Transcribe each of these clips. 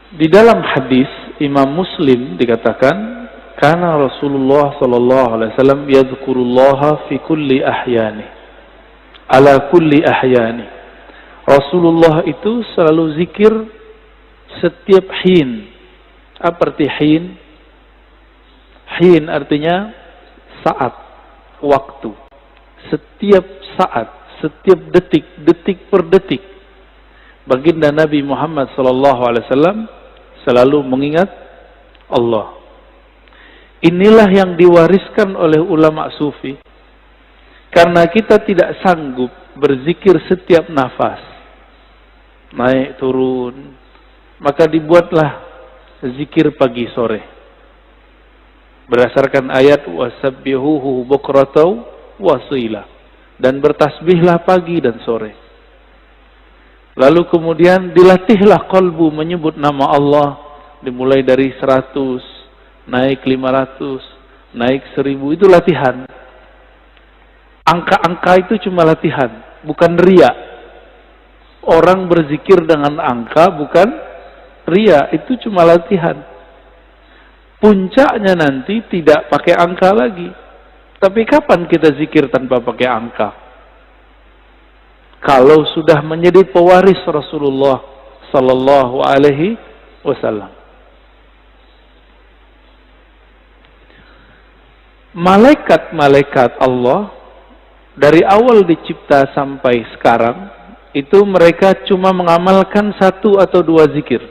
Di dalam hadis Imam Muslim dikatakan, karena Rasulullah sallallahu alaihi wasallam yadhkurullaha fi kulli ahyani, ala kulli ahyani. Rasulullah itu selalu zikir setiap hin. Apa arti hin? Hin artinya saat, waktu. Setiap saat, setiap detik, detik per detik. Baginda Nabi Muhammad sallallahu alaihi wasallam selalu mengingat Allah. Inilah yang diwariskan oleh ulama sufi. Karena kita tidak sanggup berzikir setiap nafas, naik turun, maka dibuatlah zikir pagi sore. Berdasarkan ayat wasabbihuhu bukratan wasila, dan bertasbihlah pagi dan sore. Lalu kemudian dilatihlah kalbu menyebut nama Allah, dimulai dari 100, naik 500, naik 1000, itu latihan. Angka-angka itu cuma latihan, bukan ria. Orang berzikir dengan angka bukan ria, itu cuma latihan. Puncaknya nanti tidak pakai angka lagi. Tapi kapan kita zikir tanpa pakai angka? Kalau sudah menjadi pewaris Rasulullah sallallahu alaihi wasallam. Malaikat-malaikat Allah dari awal dicipta sampai sekarang itu mereka cuma mengamalkan 1 atau 2 zikir.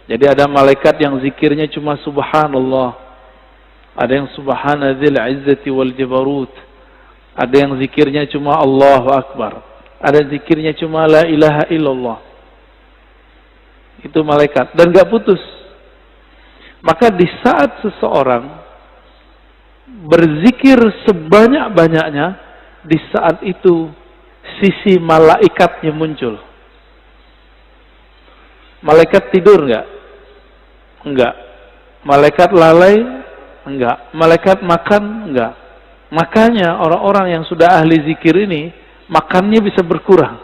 Jadi ada malaikat yang zikirnya cuma subhanallah, ada yang subhanadzil izzati wal jabarut, ada yang zikirnya cuma Allahu akbar, ada zikirnya cuma la ilaha illallah. Itu malaikat dan gak putus. Maka di saat seseorang berzikir sebanyak-banyaknya, di saat itu sisi malaikatnya muncul. Malaikat tidur enggak? Enggak. Malaikat lalai? Enggak. Malaikat makan? Enggak. Makanya orang-orang yang sudah ahli zikir ini makannya bisa berkurang,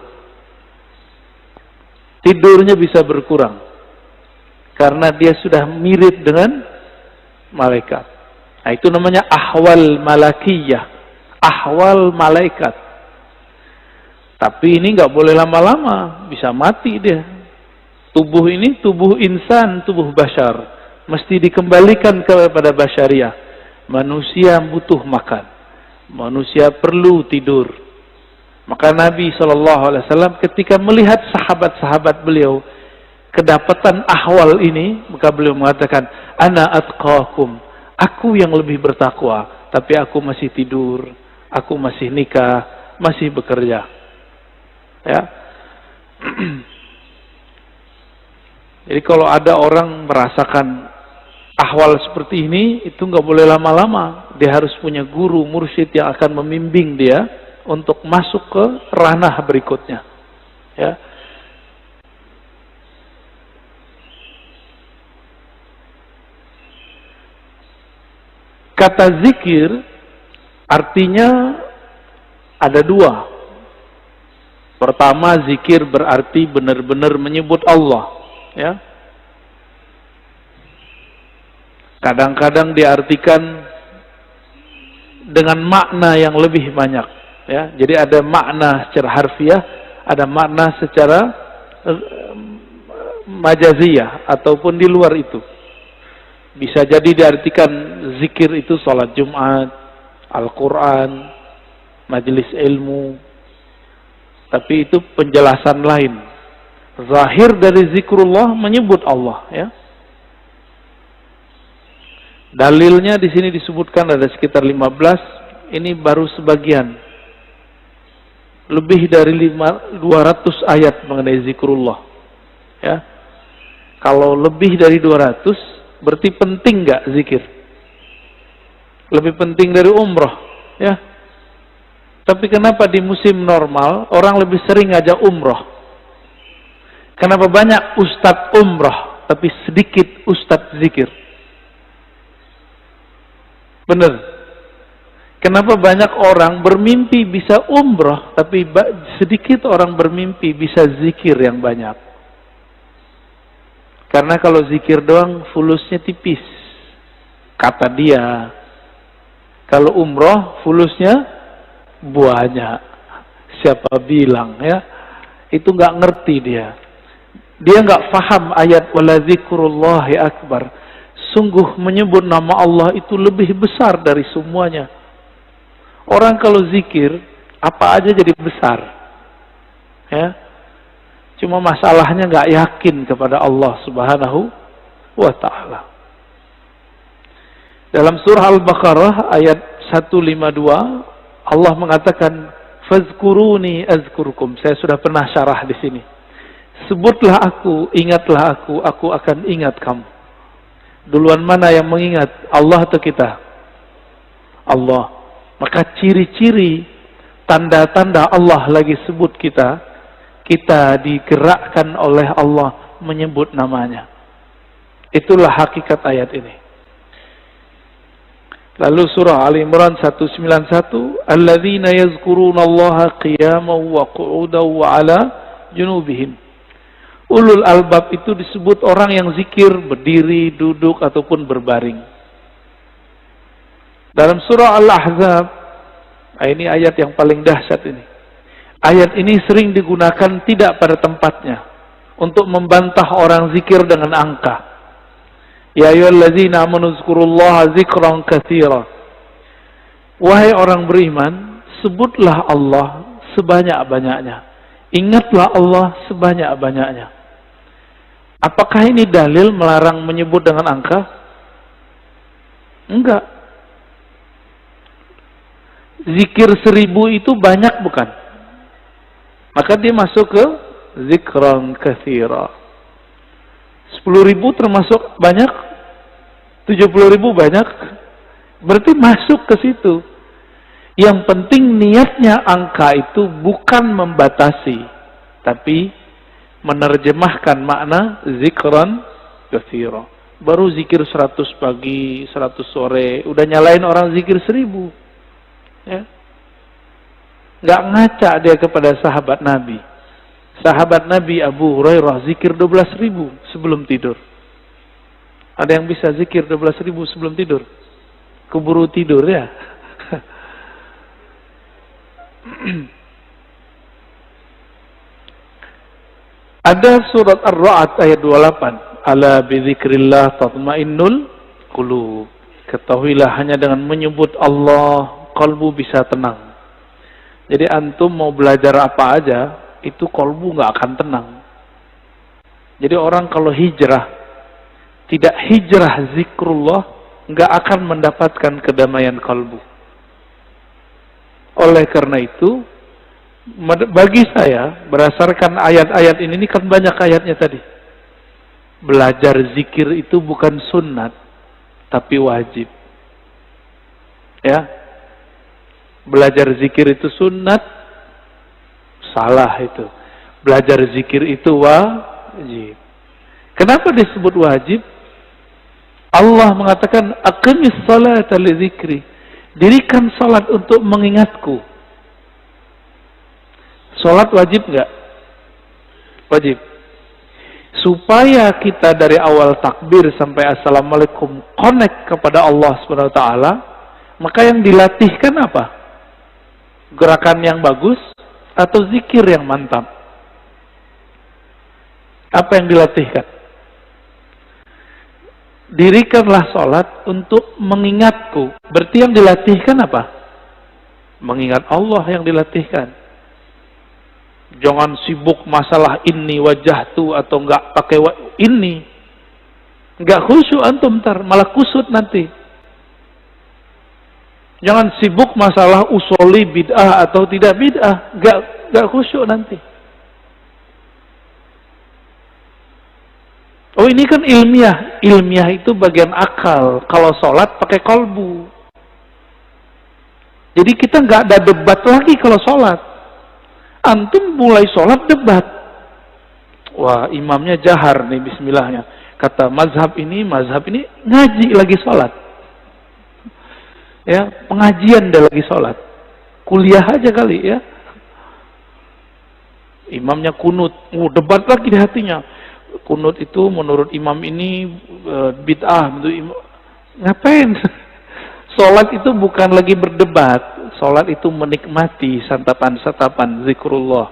tidurnya bisa berkurang, karena dia sudah mirip dengan malaikat. Nah, itu namanya ahwal malakiyah, ahwal malaikat. Tapi ini nggak boleh lama-lama, bisa mati dia. Tubuh ini tubuh insan, tubuh bashar, mesti dikembalikan kepada basyariah. Manusia butuh makan, manusia perlu tidur. Maka Nabi SAW ketika melihat sahabat-sahabat beliau kedapatan ahwal ini, maka beliau mengatakan, ana atqakum, aku yang lebih bertakwa, tapi aku masih tidur, aku masih nikah, masih bekerja. Ya. Jadi kalau ada orang merasakan ahwal seperti ini, itu nggak boleh lama-lama. Dia harus punya guru, mursyid yang akan membimbing dia untuk masuk ke ranah berikutnya. Ya. Kata zikir artinya ada 2. Pertama, zikir berarti benar-benar menyebut Allah. Ya. Kadang-kadang diartikan dengan makna yang lebih banyak. Ya, jadi ada makna secara harfiah, ada makna secara majaziyah ataupun di luar itu. Bisa jadi diartikan zikir itu salat Jumat, Al-Quran, majelis ilmu. Tapi itu penjelasan lain. Zahir dari zikrullah menyebut Allah, ya. Dalilnya di sini disebutkan ada sekitar 15, ini baru sebagian. Lebih dari 200 ayat mengenai zikrullah. Ya. Kalau lebih dari 200, berarti penting nggak zikir? Lebih penting dari umroh. Ya. Tapi kenapa di musim normal, orang lebih sering ngajak umroh? Kenapa banyak ustadz umroh, tapi sedikit ustadz zikir? Bener. Kenapa banyak orang bermimpi bisa umroh, tapi sedikit orang bermimpi bisa zikir yang banyak? Karena kalau zikir doang fulusnya tipis, kata dia. Kalau umroh fulusnya banyak. Siapa bilang ya? Itu nggak ngerti dia. Dia nggak paham ayat wala zikrullahi akbar. Sungguh menyebut nama Allah itu lebih besar dari semuanya. Orang kalau zikir apa aja jadi besar. Ya. Cuma masalahnya nggak yakin kepada Allah Subhanahu wa ta'ala. Dalam surah Al-Baqarah ayat 152 Allah mengatakan fazkuruni azkurkum. Saya sudah pernah syarah di sini. Sebutlah aku, ingatlah aku akan ingat kamu. Duluan mana yang mengingat? Allah atau kita? Allah. Maka ciri-ciri tanda-tanda Allah lagi sebut kita digerakkan oleh Allah menyebut namanya. Itulah hakikat ayat ini. Lalu surah Ali Imran 191, alladzina yazkurunallaha qiyaman wa qu'udan wa 'ala junubihim. Ulul albab itu disebut orang yang zikir berdiri, duduk ataupun berbaring. Dalam surah Al-Ahzab, ini ayat yang paling dahsyat ini. Ayat ini sering digunakan tidak pada tempatnya untuk membantah orang zikir dengan angka. Ya ayyuhallazina amanu zkurullaha zikran katsira. Wahai orang beriman, sebutlah Allah sebanyak-banyaknya. Ingatlah Allah sebanyak-banyaknya. Apakah ini dalil melarang menyebut dengan angka? Enggak. Zikir 1000 itu banyak bukan? Maka dia masuk ke zikran katsira. 10.000 termasuk banyak? 70.000 banyak? Berarti masuk ke situ. Yang penting niatnya angka itu bukan membatasi, tapi menerjemahkan makna zikran katsira. Baru zikir 100 pagi, 100 sore, udah nyalain orang zikir 1000. Ya. Nggak ngaca dia kepada sahabat Nabi. Sahabat Nabi Abu Hurairah zikir 12.000 sebelum tidur. Ada yang bisa zikir 12.000 sebelum tidur? Keburu tidur ya. Ada surat Ar-Ra'd ayat 28. Ala bizikrillah tatmainnul qulub. Ketahuilah hanya dengan menyebut Allah kalbu bisa tenang. Jadi antum mau belajar apa aja, itu kalbu nggak akan tenang. Jadi orang kalau hijrah, tidak hijrah zikrullah, nggak akan mendapatkan kedamaian kalbu. Oleh karena itu, bagi saya, berdasarkan ayat-ayat ini kan banyak ayatnya tadi. Belajar zikir itu bukan sunnat, tapi wajib. Ya. Belajar zikir itu sunnat, salah itu. Belajar zikir itu wajib. Kenapa disebut wajib? Allah mengatakan, aqimis salata li dzikri. Dirikan salat untuk mengingatku. Salat wajib enggak? Wajib. Supaya kita dari awal takbir sampai assalamualaikum connect kepada Allah Subhanahu wa taala, maka yang dilatihkan apa? Gerakan yang bagus atau zikir yang mantap? Apa yang dilatihkan? Dirikanlah sholat untuk mengingatku. Berarti yang dilatihkan apa? Mengingat Allah yang dilatihkan. Jangan sibuk masalah ini wajahtu atau enggak pakai ini. Enggak khusyuk antum ntar, malah kusut nanti. Jangan sibuk masalah usuli bid'ah atau tidak bid'ah, enggak khusyuk nanti. Oh ini kan ilmiah. Ilmiah itu bagian akal. Kalau sholat pakai kolbu. Jadi kita nggak ada debat lagi kalau sholat. Antum mulai sholat debat. Wah imamnya jahar nih bismillahnya. Kata mazhab ini ngaji lagi sholat. Ya pengajian dia lagi sholat. Kuliah aja kali ya. Imamnya kunut. Debat lagi di hatinya. kunut itu menurut imam ini bid'ah. Ngapain? Sholat itu bukan lagi berdebat. Sholat itu menikmati santapan-santapan zikrullah.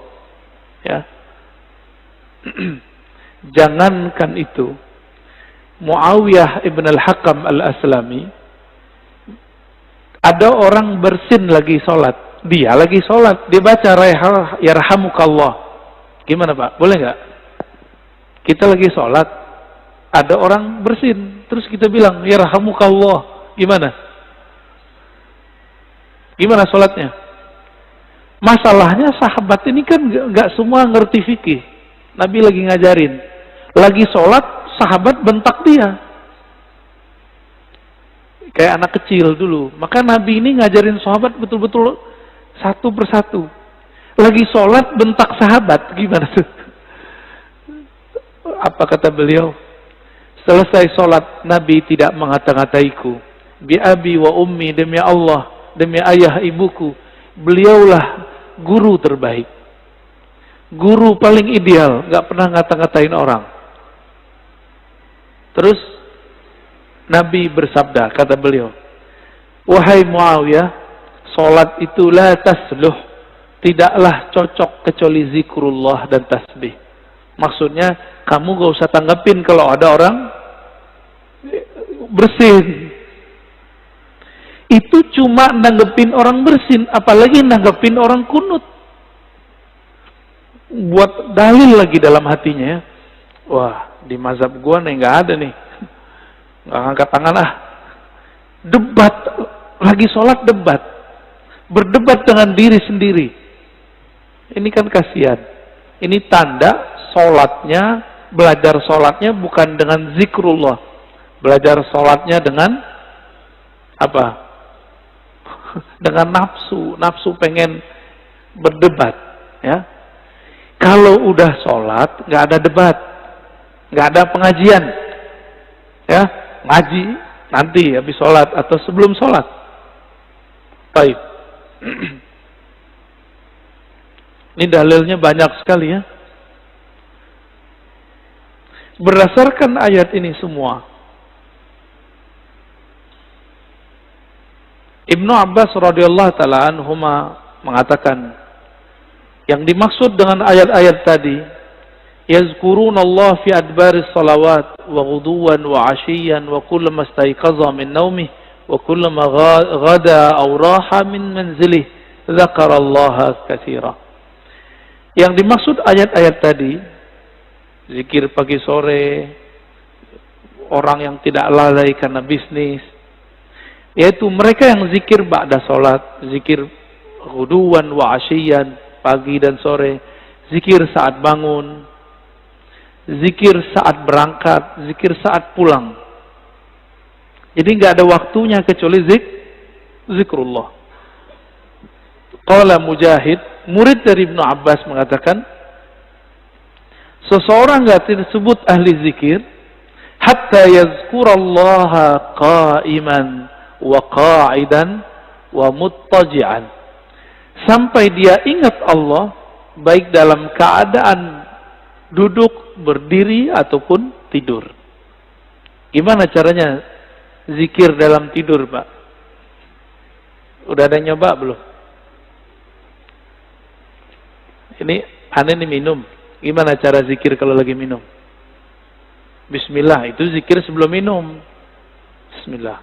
Ya. Jangankan itu. Muawiyah ibn al-Hakam al-Aslami, ada orang bersin lagi sholat. Dia lagi sholat. Dia baca yarhamukallah. Gimana Pak? Boleh nggak? Kita lagi sholat. Ada orang bersin. Terus kita bilang yarhamukallah. Gimana? Gimana sholatnya? Masalahnya sahabat ini kan nggak semua ngerti fikih. Nabi lagi ngajarin. Lagi sholat, sahabat bentak dia. Kayak anak kecil dulu. Maka Nabi ini ngajarin sahabat betul-betul satu persatu. Lagi sholat bentak sahabat. Gimana tuh? Apa kata beliau? Selesai sholat, Nabi tidak mengata-ngataiku. Bi abi wa ummi, demi Allah, demi ayah ibuku. Beliaulah guru terbaik. Guru paling ideal. Gak pernah ngata-ngatain orang. Terus Nabi bersabda, kata beliau, wahai Muawiyah, sholat itu la tasluh, tidaklah cocok kecuali zikrullah dan tasbih. Maksudnya, kamu gak usah tanggapin kalau ada orang bersin. Itu cuma nanggepin orang bersin, apalagi nanggepin orang kunut. Buat dalil lagi dalam hatinya. Wah, di mazhab gua nih gak ada nih. Nggak angkat tangan ah. Debat, lagi sholat debat. Berdebat dengan diri sendiri. Ini kan kasihan. Ini tanda sholatnya, belajar sholatnya bukan dengan zikrullah. Belajar sholatnya dengan apa? Dengan nafsu. Nafsu pengen berdebat. Ya. Kalau udah sholat, nggak ada debat. Nggak ada pengajian. Ya. Ngaji nanti habis sholat atau sebelum sholat. Baik. Ini dalilnya banyak sekali ya. Berdasarkan ayat ini semua, Ibnu Abbas radhiyallahu taala anhuma mengatakan, yang dimaksud dengan ayat-ayat tadi, yazkurunallah fi adbaris salawat wa ghuduwan wa ashiyan wa kullama istayqaza min naumih wa kullama ghada aw raha min manzilih dzakarallaha katsira. Yang dimaksud ayat-ayat tadi, zikir pagi sore, orang yang tidak lalai karena bisnis, yaitu mereka yang zikir ba'da salat, zikir ghuduwan wa ashiyan, pagi dan sore, zikir saat bangun, zikir saat berangkat, zikir saat pulang. Jadi nggak ada waktunya kecuali zikrullah. Qala Mujahid, murid dari Ibnu Abbas mengatakan, seseorang nggak disebut ahli zikir hatta yazkurallaha qa'iman wa qa'idan wa muttaji'an. Sampai dia ingat Allah baik dalam keadaan duduk, berdiri, ataupun tidur. Gimana caranya zikir dalam tidur, Pak? Udah ada nyoba belum? Ini aneh nih minum. Gimana cara zikir kalau lagi minum? Bismillah, itu zikir sebelum minum. Bismillah.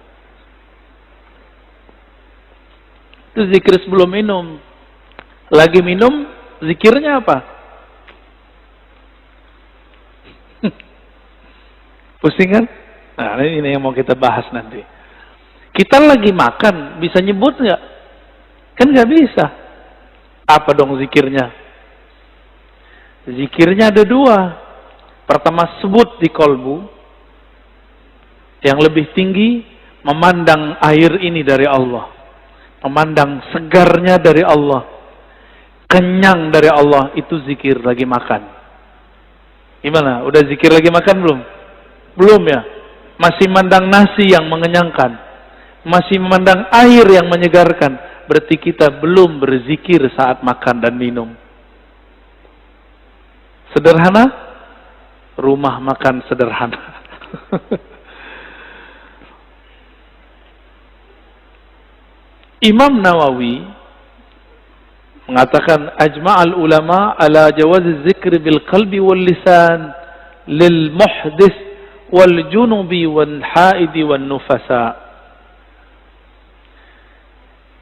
Itu zikir sebelum minum. Lagi minum, zikirnya apa? Pusing kan? Nah, ini yang mau kita bahas nanti. Kita lagi makan, bisa nyebut nggak? Kan nggak bisa. Apa dong zikirnya? Zikirnya ada dua. Pertama, sebut di kolbu. Yang lebih tinggi, memandang air ini dari Allah. Memandang segarnya dari Allah. Kenyang dari Allah, itu zikir lagi makan. Gimana? Udah zikir lagi makan belum? Belum ya? Masih memandang nasi yang mengenyangkan. Masih memandang air yang menyegarkan. Berarti kita belum berzikir saat makan dan minum. Sederhana? rumah makan sederhana. Imam Nawawi mengatakan ajma'al ulama ala jawaz zikr bil qalbi wal lisan lil muhdits wal junubi wal haidi wal nufasa.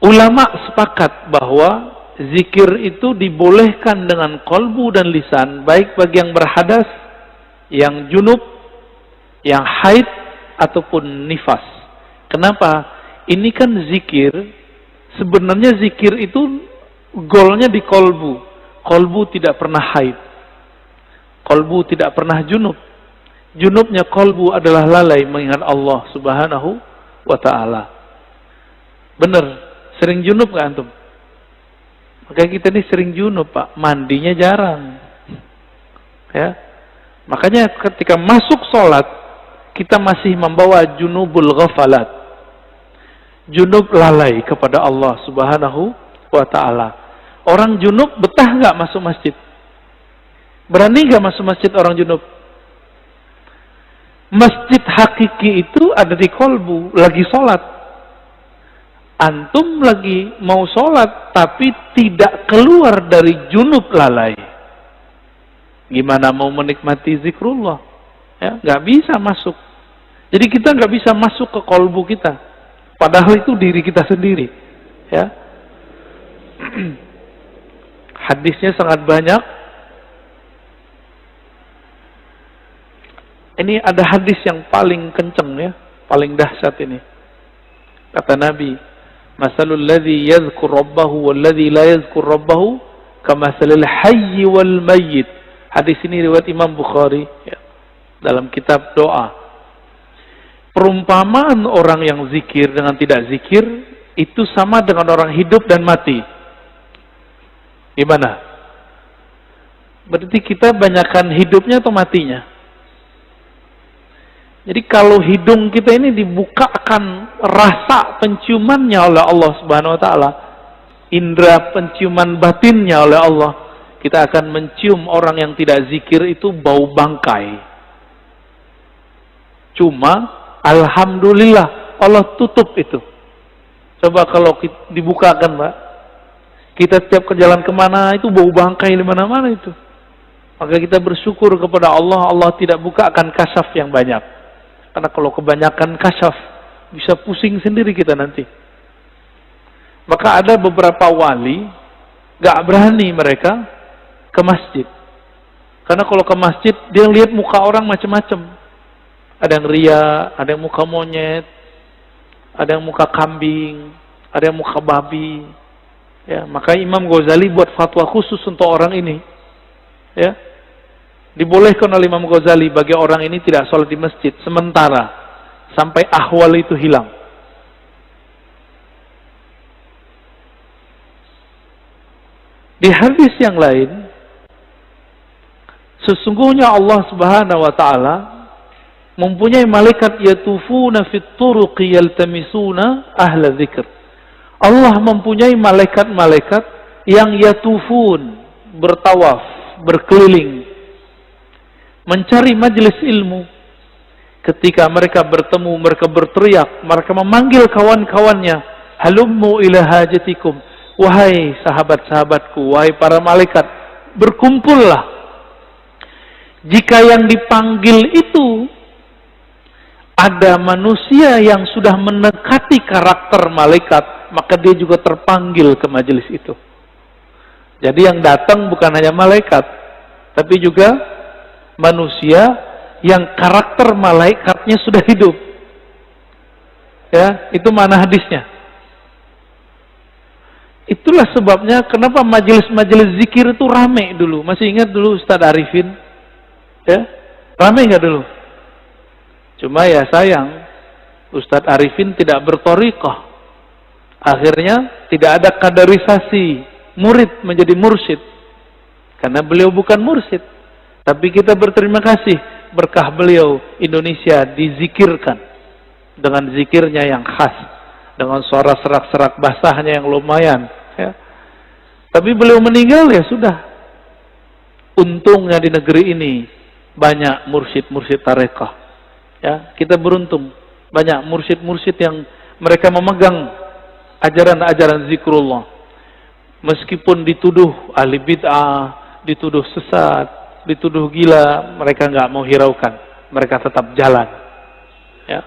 Ulama sepakat bahwa zikir itu dibolehkan dengan kolbu dan lisan, baik bagi yang berhadas, yang junub, yang haid, ataupun nifas. Kenapa? Ini kan zikir, sebenarnya zikir itu golnya di kolbu. Kolbu tidak pernah haid. Kolbu tidak pernah junub. Junubnya kolbu adalah lalai mengingat Allah subhanahu wa ta'ala. Benar, sering junub gak antum? Makanya kita ini sering junub, Pak. Mandinya jarang. Ya. Makanya ketika masuk sholat, kita masih membawa junubul ghafalat. Junub lalai kepada Allah subhanahu wa ta'ala. Orang junub betah nggak masuk masjid? Berani nggak masuk masjid orang junub? Masjid hakiki itu ada di kolbu, lagi sholat. Antum lagi mau sholat, tapi tidak keluar dari junub lalai. Gimana mau menikmati zikrullah? Ya, nggak bisa masuk. Jadi kita nggak bisa masuk ke kolbu kita. Padahal itu diri kita sendiri. Ya. Hadisnya sangat banyak. Ini ada hadis yang paling kenceng ya, paling dahsyat ini. Kata Nabi, masalul ladzi yadhkur rabbahu wal ladzi la yadhkur rabbahu kamasalil hayy wal mayyit. Hadis ini riwayat Imam Bukhari ya, dalam kitab doa. Perumpamaan orang yang zikir dengan tidak zikir itu sama dengan orang hidup dan mati. Gimana? Berarti kita banyakkan hidupnya atau matinya? Jadi kalau hidung kita ini dibukakan rasa penciumannya oleh Allah Subhanahu wa taala, indera penciuman batinnya oleh Allah, kita akan mencium orang yang tidak zikir itu bau bangkai. Cuma alhamdulillah Allah tutup itu. Coba kalau dibukakan, Mbak, kita setiap ke jalan kemana itu bau bangkai di mana-mana itu. Maka kita bersyukur kepada Allah, Allah tidak bukakan kasyaf yang banyak. Karena kalau kebanyakan kasyaf, bisa pusing sendiri kita nanti. Maka ada beberapa wali, gak berani mereka ke masjid. Karena kalau ke masjid, dia lihat muka orang macam-macam. Ada yang ria, ada yang muka monyet, ada yang muka kambing, ada yang muka babi. Ya, maka Imam Ghazali buat fatwa khusus untuk orang ini. Ya. Dibolehkan oleh Imam Ghazali bagi orang ini tidak sholat di masjid sementara sampai ahwal itu hilang. Di hadis yang lain, sesungguhnya Allah Subhanahu wa taala mempunyai malaikat yatufuna fit turuqi yaltamisuna ahla dzikr. Allah mempunyai malaikat-malaikat yang yatufun, bertawaf, berkeliling, mencari majelis ilmu. Ketika mereka bertemu, mereka berteriak, mereka memanggil kawan-kawannya, halummu ila hajatikum, wahai sahabat-sahabatku, wahai para malaikat, berkumpullah. Jika yang dipanggil itu ada manusia yang sudah mendekati karakter malaikat, maka dia juga terpanggil ke majelis itu. Jadi yang datang bukan hanya malaikat, tapi juga manusia yang karakter malaikatnya sudah hidup. Ya, itu mana hadisnya. Itulah sebabnya kenapa majelis-majelis zikir itu rame dulu. Masih ingat dulu Ustaz Arifin? Ya, rame nggak dulu? Cuma ya sayang, Ustaz Arifin tidak berthariqah. Akhirnya tidak ada kaderisasi murid menjadi mursyid. Karena beliau bukan mursyid. Tapi kita berterima kasih berkah beliau Indonesia dizikirkan dengan zikirnya yang khas, dengan suara serak-serak basahnya yang lumayan. Ya. Tapi beliau meninggal ya sudah. Untungnya di negeri ini banyak mursyid-mursyid tarekah. Ya, kita beruntung banyak mursyid-mursyid yang mereka memegang ajaran-ajaran zikrullah. Meskipun dituduh ahli bid'ah, dituduh sesat, dituduh gila, mereka nggak mau hiraukan. Mereka tetap jalan. Ya.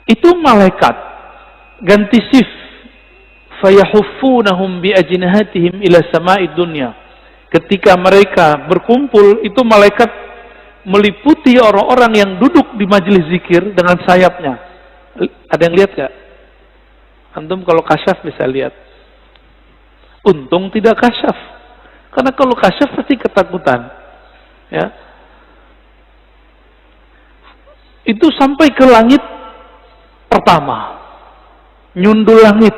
Itu malaikat ganti shift. Fayahuffunahum biajnihatihim ila sama'id dunya. Ketika mereka berkumpul, itu malaikat meliputi orang-orang yang duduk di majelis zikir dengan sayapnya. Ada yang lihat gak? Antum kalau kasyaf bisa lihat. Untung tidak kasyaf. Karena kalau kasyaf pasti ketakutan. Ya. Itu sampai ke langit pertama. Nyundul langit.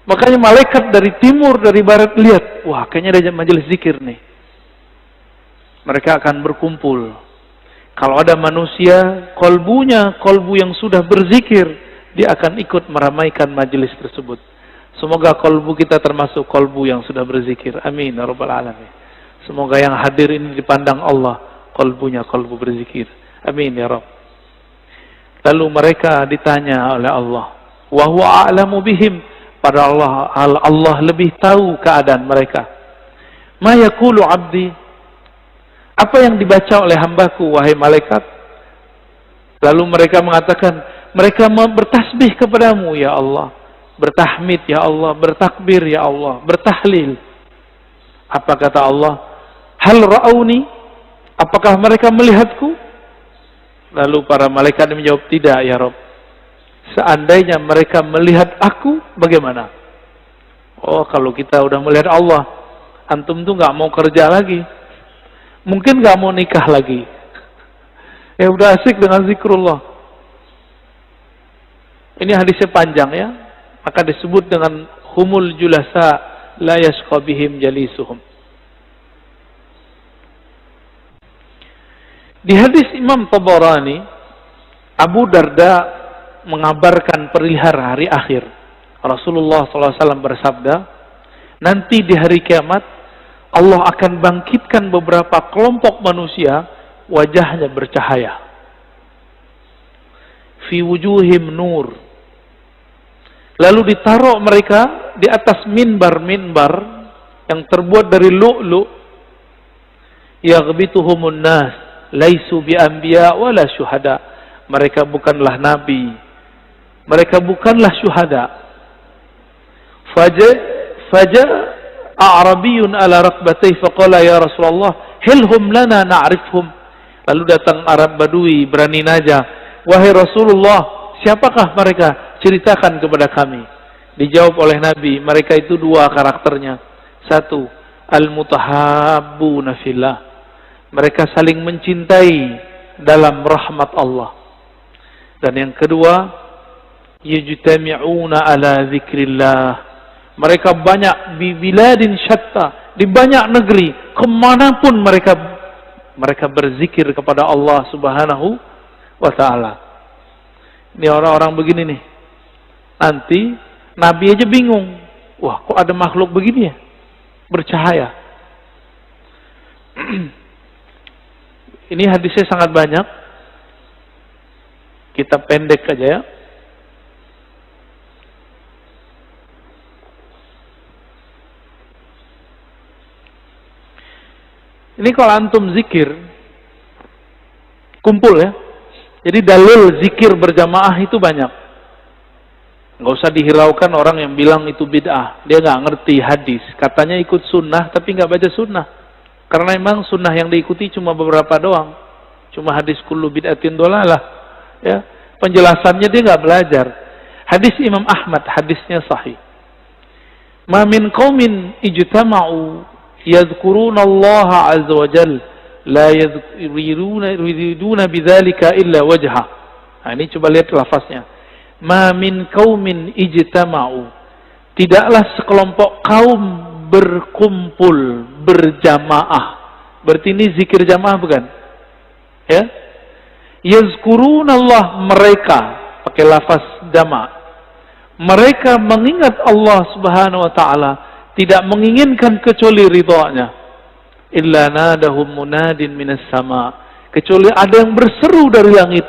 Makanya malaikat dari timur, dari barat lihat, wah kayaknya ada majelis zikir nih. Mereka akan berkumpul. Kalau ada manusia, kolbu yang sudah berzikir, dia akan ikut meramaikan majelis tersebut. Semoga kolbu kita termasuk kolbu yang sudah berzikir. Amin ya rabbal alamin. Semoga yang hadir ini dipandang Allah, kolbunya kolbu berzikir. Amin ya rabb. Lalu mereka ditanya oleh Allah, wa huwa a'lamu bihim. Pada Allah lebih tahu keadaan mereka. Ma yaqulu abdi, apa yang dibaca oleh hambaku wahai malaikat? Lalu mereka mengatakan, mereka bertasbih kepadamu ya Allah, bertahmid ya Allah, bertakbir ya Allah, bertahlil. Apa kata Allah? Hal ra'auni, apakah mereka melihatku? Lalu para malaikat menjawab, tidak ya Rabb. Seandainya mereka melihat aku, bagaimana? Oh, kalau kita udah melihat Allah, antum tuh nggak mau kerja lagi, mungkin nggak mau nikah lagi. Ya udah asik dengan zikrullah. Ini hadisnya panjang ya, maka disebut dengan humul julasa la yashqa bihim jalisuhum. Di hadis Imam Tabarani, Abu Darda mengabarkan perihal hari akhir. Rasulullah SAW bersabda, nanti di hari kiamat Allah akan bangkitkan beberapa kelompok manusia, wajahnya bercahaya. Fi wujuhim nur. Lalu ditaruh mereka di atas minbar-minbar yang terbuat dari lu'lu'. Yaghbituhumun nas, laisu bi anbiya wala syuhada. Mereka bukanlah nabi, mereka bukanlah syuhada. Faja a'rabiyun ala rakbatayhi faqala ya Rasulullah hilhum lana na'rifhum. Lalu datang Arab Badui berani najah, wahai Rasulullah, siapakah mereka? Ceritakan kepada kami. Dijawab oleh Nabi, mereka itu dua karakternya. Satu, al-mutahabbuna fillah. Mereka saling mencintai dalam rahmat Allah. Dan yang kedua, yajtami'una ala zikrillah. Mereka banyak di biladin syatta, di banyak negeri, kemanapun mereka berzikir kepada Allah Subhanahu wa ta'ala. Ini orang-orang begini nih, nanti Nabi aja bingung, wah kok ada makhluk begini ya, bercahaya. Ini hadisnya sangat banyak, kita pendek aja ya. Ini kalau antum zikir, kumpul ya. Jadi dalil zikir berjamaah itu banyak. Nggak usah dihiraukan orang yang bilang itu bid'ah. Dia nggak ngerti hadis. Katanya ikut sunnah, tapi nggak baca sunnah. Karena memang sunnah yang diikuti cuma beberapa doang. Cuma hadis kullu bid'atin dolalah. Ya. Penjelasannya dia nggak belajar. Hadis Imam Ahmad, hadisnya sahih. Ma min qaumin ijtama'u yadhkuruna Allah azza wa jal la yuriduna bidzalika illa wajha. Nah, ini coba lihat lafaznya. Ma min qaumin ijtama'u. Tidaklah sekelompok kaum berkumpul, berjamaah. Berarti ini zikir jamaah bukan? Ya. Yazkuruna Allah, mereka pakai lafaz jama'. Mereka mengingat Allah Subhanahu wa taala, tidak menginginkan kecuali ridhonya. illa nadahum munadin minas sama, kecuali ada yang berseru dari langit,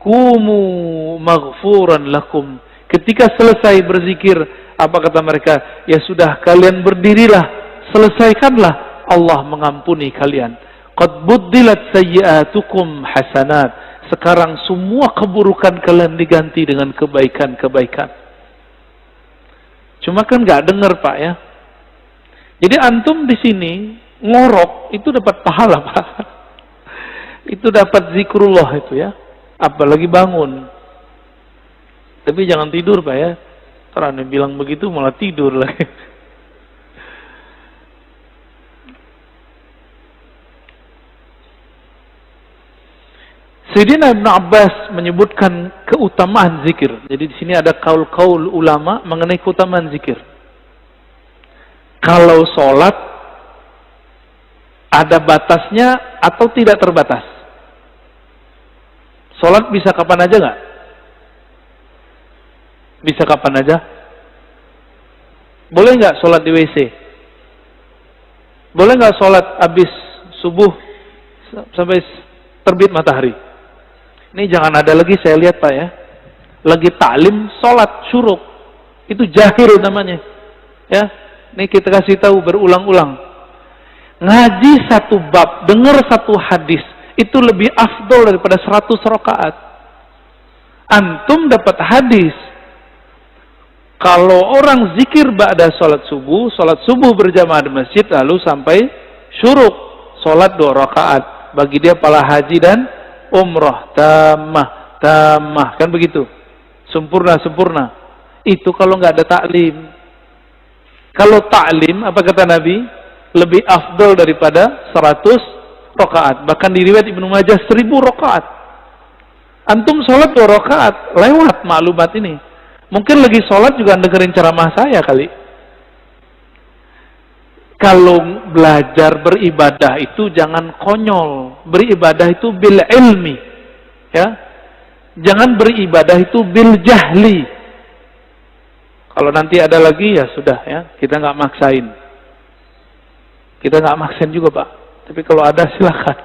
kumu maghfuran lakum. Ketika selesai berzikir, apa kata mereka? Ya sudah, kalian berdirilah, selesaikanlah, Allah mengampuni kalian. Qad buddilat sayyi'atukum hasanat. Sekarang semua keburukan kalian diganti dengan kebaikan-kebaikan. Cuma kan nggak dengar Pak ya. Jadi antum di sini ngorok itu dapat pahala Pak. Itu dapat zikrullah itu ya. Apalagi bangun. Tapi jangan tidur Pak ya. Karena bilang begitu malah tidur lagi. Sayyidina Ibn Abbas menyebutkan keutamaan zikir. Jadi di sini ada kaul-kaul ulama mengenai keutamaan zikir. Kalau sholat ada batasnya atau tidak terbatas? Sholat bisa kapan aja nggak? Bisa kapan aja? Boleh nggak sholat di WC? Boleh nggak sholat habis subuh sampai terbit matahari? Ini jangan ada lagi saya lihat Pak ya. Lagi taklim sholat syuruk. Itu jahil namanya. Ya, ini kita kasih tahu berulang-ulang. Ngaji satu bab, dengar satu hadis, itu lebih afdol daripada 100 rakaat. Antum dapat hadis. Kalau orang zikir ba'da sholat subuh berjamaah di masjid, lalu sampai syuruk, sholat 2 rakaat. Bagi dia pahala haji dan umrah tamah kan begitu, sempurna. Itu kalau nggak ada taklim. Kalau taklim, apa kata Nabi, lebih afdol daripada 100 rakaat. Bahkan di riwayat Ibnu Majah 1000 rakaat. Antum sholat 2 rakaat, lewat maklumat ini. Mungkin lagi sholat juga dengerin ceramah saya kali. Kalau belajar beribadah itu jangan konyol. Beribadah itu bil ilmi. Ya. Jangan beribadah itu bil jahli. Kalau nanti ada lagi ya sudah ya, kita nggak maksain. Kita nggak maksain juga Pak. Tapi kalau ada silakan.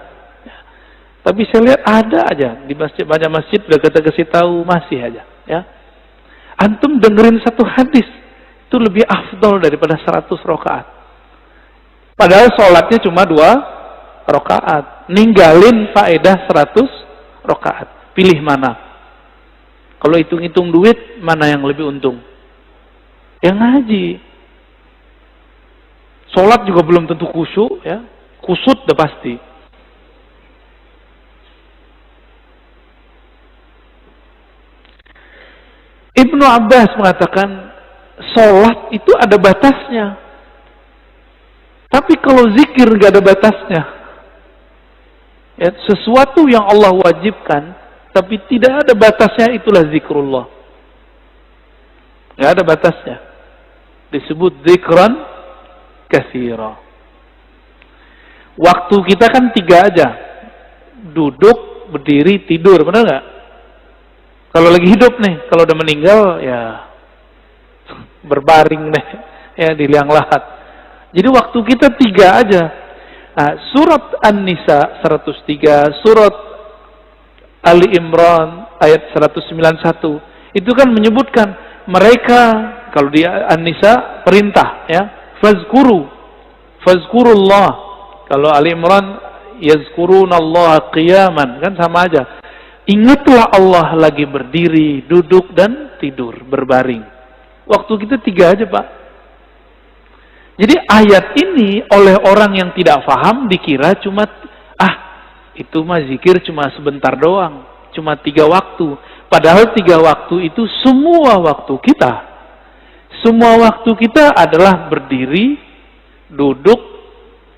Ya. Tapi saya lihat ada aja di masjid, banyak masjid udah kita kasih tahu masih aja. Ya. Antum dengerin satu hadis itu lebih afdol daripada 100 rakaat. Padahal sholatnya cuma 2 rakaat. Ninggalin faedah 100 rakaat. Pilih mana? Kalau hitung-hitung duit, mana yang lebih untung? Yang ngaji. Sholat juga belum tentu khusyuk, ya. Kusut udah pasti. Ibnu Abbas mengatakan, sholat itu ada batasnya. Tapi kalau zikir gak ada batasnya. Ya, sesuatu yang Allah wajibkan, tapi tidak ada batasnya, itulah zikrullah. Gak ada batasnya. Disebut zikran katsira. Waktu kita kan 3 aja. Duduk, berdiri, tidur. Benar gak? Kalau lagi hidup nih, kalau udah meninggal, ya berbaring deh. Ya, di liang lahat. Jadi waktu kita 3 aja. Nah, surat An-Nisa 103, surat Ali Imran ayat 191, itu kan menyebutkan mereka, kalau di An-Nisa perintah ya, fazkurullah. Kalau Ali Imran yazkurunallaha qiyaman, kan sama aja. Ingatlah Allah lagi berdiri, duduk dan tidur, berbaring. Waktu kita 3 aja Pak. Jadi ayat ini oleh orang yang tidak paham dikira cuma, itu mah zikir cuma sebentar doang. Cuma 3 waktu. Padahal 3 waktu itu semua waktu kita. Semua waktu kita adalah berdiri, duduk,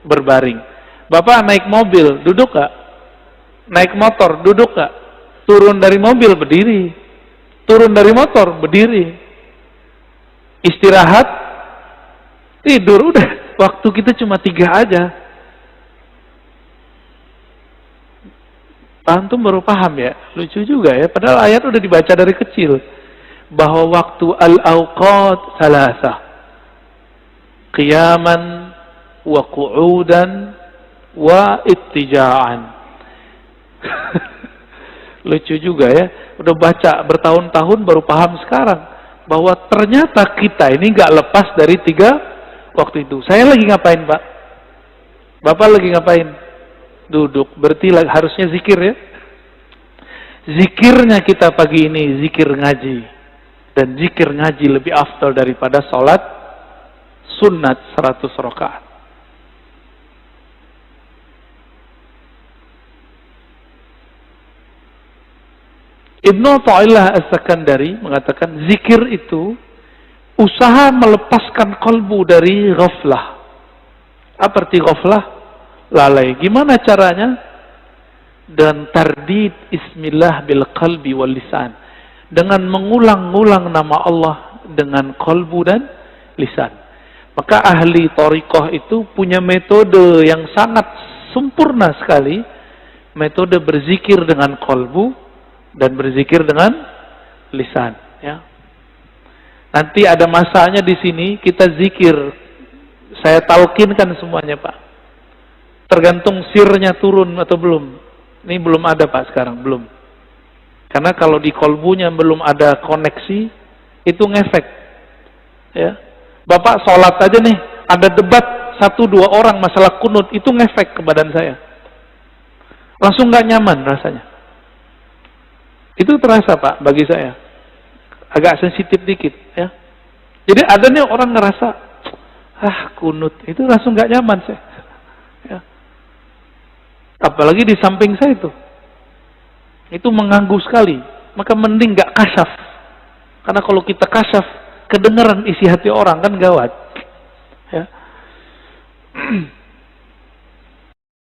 berbaring. Bapak naik mobil, duduk gak? Naik motor, duduk gak? Turun dari mobil, berdiri. Turun dari motor, berdiri. Istirahat, tidur, udah. Waktu kita cuma 3 aja. Antum baru paham ya? Lucu juga ya. Padahal ayat udah dibaca dari kecil. Bahwa waktu al-awqat salasah. Qiyaman, wa qu'udan wa ittija'an. Lucu juga ya, udah baca bertahun-tahun baru paham sekarang bahwa ternyata kita ini nggak lepas dari 3 waktu itu. Saya lagi ngapain, Pak? Bapak lagi ngapain? Duduk. Berarti harusnya zikir ya. Zikirnya kita pagi ini zikir ngaji. Dan zikir ngaji lebih afdal daripada sholat sunat 100 rakaat. Ibnu Athaillah As-Sakandari mengatakan zikir itu usaha melepaskan kalbu dari ghaflah. Apa arti ghaflah? Lalai. Gimana caranya? Dan tardid ismillah bil qalbi wal lisan. Dengan mengulang-ulang nama Allah dengan kalbu dan lisan. Maka ahli thariqah itu punya metode yang sangat sempurna sekali. Metode berzikir dengan kalbu dan berzikir dengan lisan, ya. Nanti ada masanya di sini kita zikir. Saya talkinkan semuanya, Pak. Tergantung sirnya turun atau belum. Ini belum ada, Pak, sekarang belum. Karena kalau di kolbunya belum ada koneksi, itu ngefek. Ya. Bapak sholat aja nih, ada debat 1-2 orang masalah kunut, itu ngefek ke badan saya. Langsung nggak nyaman rasanya. Itu terasa, Pak, bagi saya. Agak sensitif dikit, ya. Jadi ada nih orang ngerasa, kunut, itu langsung nggak nyaman saya. Ya. Apalagi di samping saya itu mengganggu sekali. Maka mending nggak kasyaf. Karena kalau kita kasyaf, kedengaran isi hati orang kan gawat. Ya.